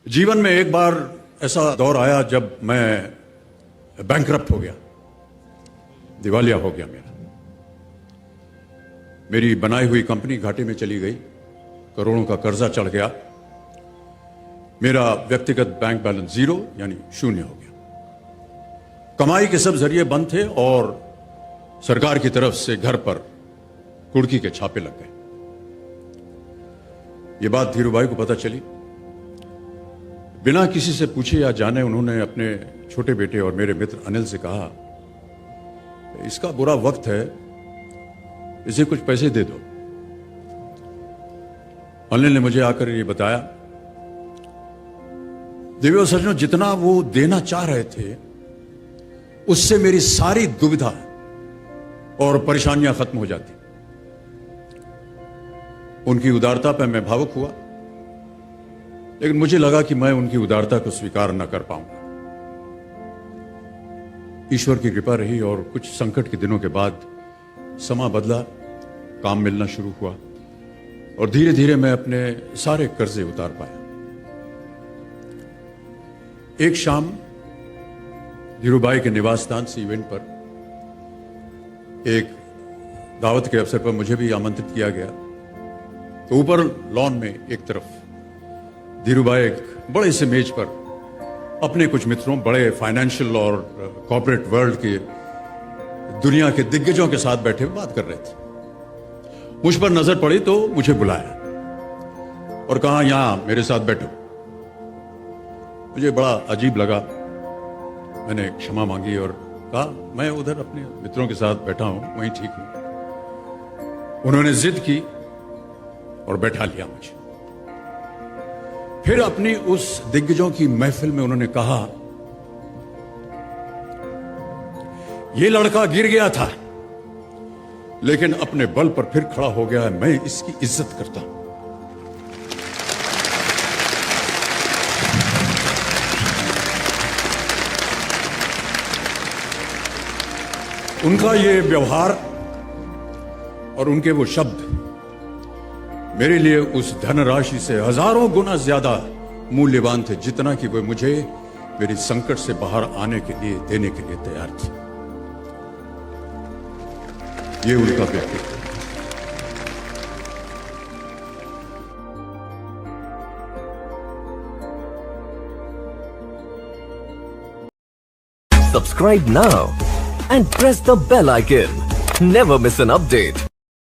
जीवन में एक बार ऐसा दौर आया जब मैं बैंकरप्ट हो गया, दिवालिया हो गया। मेरी बनाई हुई कंपनी घाटे में चली गई, करोड़ों का कर्जा चढ़ गया, मेरा व्यक्तिगत बैंक बैलेंस जीरो यानी शून्य हो गया। कमाई के सब जरिए बंद थे और सरकार की तरफ से घर पर कुर्की के छापे लग गए। ये बात धीरूभाई को पता चली। बिना किसी से पूछे या जाने उन्होंने अपने छोटे बेटे और मेरे मित्र अनिल से कहा, इसका बुरा वक्त है, इसे कुछ पैसे दे दो। अनिल ने मुझे आकर ये बताया, देवी और सज्जनों, जितना वो देना चाह रहे थे उससे मेरी सारी दुविधा और परेशानियां खत्म हो जाती। उनकी उदारता पर मैं भावुक हुआ, लेकिन मुझे लगा कि मैं उनकी उदारता को स्वीकार न कर पाऊंगा। ईश्वर की कृपा रही और कुछ संकट के दिनों के बाद समा बदला, काम मिलना शुरू हुआ और धीरे धीरे मैं अपने सारे कर्जे उतार पाया। एक शाम धीरूभाई के निवास स्थान से इवेंट पर एक दावत के अवसर पर मुझे भी आमंत्रित किया गया। तो ऊपर लॉन में एक तरफ धीरूभाई एक बड़े से मेज पर अपने कुछ मित्रों, बड़े फाइनेंशियल और कॉर्पोरेट वर्ल्ड के दुनिया के दिग्गजों के साथ बैठे बात कर रहे थे। मुझ पर नजर पड़ी तो मुझे बुलाया और कहा, यहां मेरे साथ बैठो। मुझे बड़ा अजीब लगा। मैंने क्षमा मांगी और कहा, मैं उधर अपने मित्रों के साथ बैठा हूं, वहीं ठीक हूं। उन्होंने जिद की और बैठा लिया मुझे। फिर अपनी उस दिग्गजों की महफिल में उन्होंने कहा, यह लड़का गिर गया था लेकिन अपने बल पर फिर खड़ा हो गया है, मैं इसकी इज्जत करता हूं। उनका ये व्यवहार और उनके वो शब्द मेरे लिए उस धनराशि से हजारों गुना ज्यादा मूल्यवान थे, जितना कि वो मुझे मेरी संकट से बाहर आने के लिए देने के लिए तैयार थे। ये उनका व्यक्तित्व। Subscribe now and press the bell icon. Never miss an update.